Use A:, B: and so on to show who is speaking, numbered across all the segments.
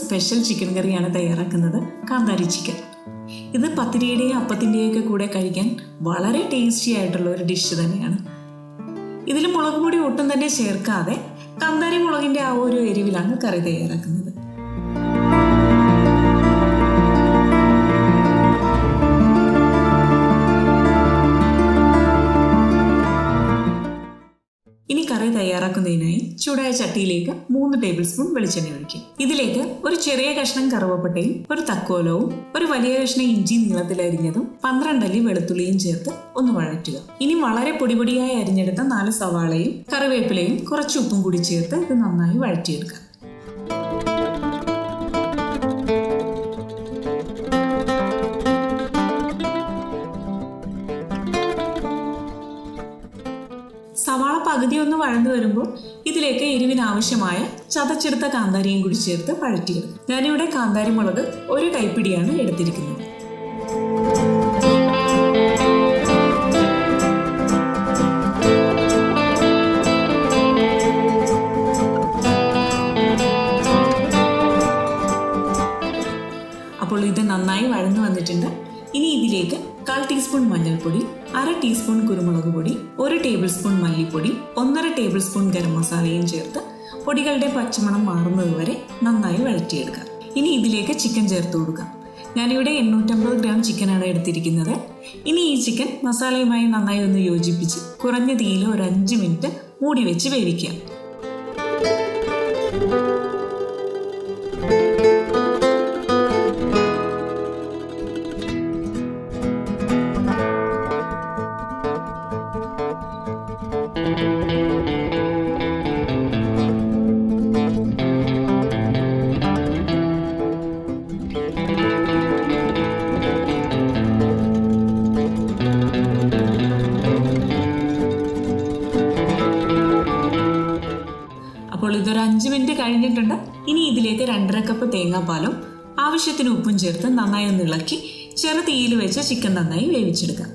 A: Special chicken കറിയാണ് തയ്യാറാക്കുന്നത്, കാന്താരി ചിക്കൻ. ഇത് പത്തിരിയുടെയും അപ്പത്തിൻ്റെയൊക്കെ കൂടെ കഴിക്കാൻ വളരെ ടേസ്റ്റി ആയിട്ടുള്ള ഒരു ഡിഷ് തന്നെയാണ്. ഇതിൽ മുളക് പൊടി ഒട്ടും തന്നെ ചേർക്കാതെ കാന്താരി മുളകിൻ്റെ ആ ഒരു എരിവിലാണ് കറി തയ്യാറാക്കുന്നത്. ഇനി കറി തയ്യാറാക്കുന്നതിനായി ചൂടായ ചട്ടിയിലേക്ക് 3 ടേബിൾ സ്പൂൺ വെളിച്ചെണ്ണ ഒഴിക്കും. ഇതിലേക്ക് ഒരു ചെറിയ കഷ്ണം കറുവപ്പട്ടയും ഒരു തക്കോലവും ഒരു വലിയ കഷ്ണം ഇഞ്ചി നീളത്തിലരിഞ്ഞതും 12 അല്ലി വെളുത്തുള്ളിയും ചേർത്ത് ഒന്ന് വഴറ്റുക. ഇനി വളരെ പൊടിപൊടിയായി അരിഞ്ഞെടുത്ത 4 സവാളയും കറിവേപ്പിലയും കുറച്ച് ഉപ്പും കൂടി ചേർത്ത് ഇത് നന്നായി വഴറ്റിയെടുക്കുക. സവാള പകുതി ഒന്ന് വഴന്നു വരുമ്പോൾ ഇതിലേക്ക് എരിവിനാവശ്യമായ ചതച്ചെടുത്ത കാന്താരിയും കൂടി ചേർത്ത് വഴറ്റിയെടുക്കും. ഞാനിവിടെ കാന്താരി മുളക് 1 കൈപ്പിടിയാണ് എടുത്തിരിക്കുന്നത്. അപ്പോൾ ഇത് നന്നായി വഴന്നു വന്നിട്ടുണ്ട്. ഇനി ഇതിലേക്ക് 1/4 ടീസ്പൂൺ മഞ്ഞൾപ്പൊടി, 1/2 ടീസ്പൂൺ കുരുമുളക് പൊടി, 1 ടേബിൾ സ്പൂൺ മല്ലിപ്പൊടി, 1/2 ടേബിൾ സ്പൂൺ ഗരം മസാലയും ചേർത്ത് പൊടികളുടെ പച്ചമണം മാറുന്നത് വരെ നന്നായി വഴറ്റിയെടുക്കുക. ഇനി ഇതിലേക്ക് ചിക്കൻ ചേർത്ത് കൊടുക്കാം. ഞാനിവിടെ 850 ഗ്രാം ചിക്കനാണ് എടുത്തിരിക്കുന്നത്. ഇനി ഈ ചിക്കൻ മസാലയുമായി നന്നായി ഒന്ന് യോജിപ്പിച്ച് കുറഞ്ഞ തീയിൽ ഒരു 5 മിനിറ്റ് മൂടി വെച്ച് വേവിക്കുക. അപ്പോൾ ഇതൊരു 5 മിനിറ്റ് കഴിഞ്ഞിട്ടുണ്ട്. ഇനി ഇതിലേക്ക് 2.5 കപ്പ് തേങ്ങാപ്പാലും ആവശ്യത്തിന് ഉപ്പും ചേർത്ത് നന്നായി ഒന്ന് ഇളക്കി ചെറു തീയിൽ വെച്ച് ചിക്കൻ നന്നായി വേവിച്ചെടുക്കാം.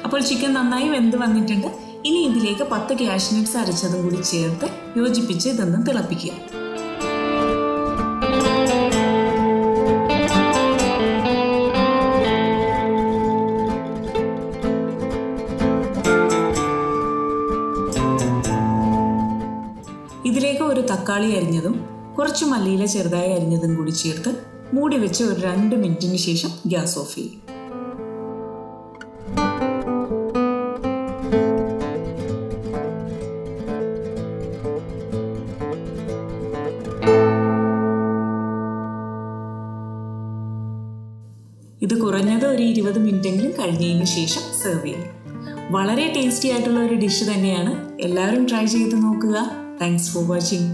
A: അപ്പോൾ ചിക്കൻ നന്നായി വെന്ത് വന്നിട്ടുണ്ട്. ഇനി ഇതിലേക്ക് 10 കാഷ്നട്ട്സ് അരച്ചതും കൂടി ചേർത്ത് യോജിപ്പിച്ച് ഇതൊന്ന് തിളപ്പിക്കുക. ഇതിലേക്ക് ഒരു തക്കാളി അരിഞ്ഞതും കുറച്ച് മല്ലിയില ചെറുതായി അരിഞ്ഞതും കൂടി ചേർത്ത് മൂടി വെച്ച് ഒരു 2 മിനിറ്റിന് ശേഷം ഗ്യാസ് ഓഫ് ചെയ്യും. ഇത് കുറഞ്ഞത് ഒരു 20 മിനിറ്റെങ്കിലും കഴിഞ്ഞതിന് ശേഷം സെർവ് ചെയ്യും. വളരെ ടേസ്റ്റി ആയിട്ടുള്ള ഒരു ഡിഷ് തന്നെയാണ്. എല്ലാവരും ട്രൈ ചെയ്ത് നോക്കുക. Thanks for watching.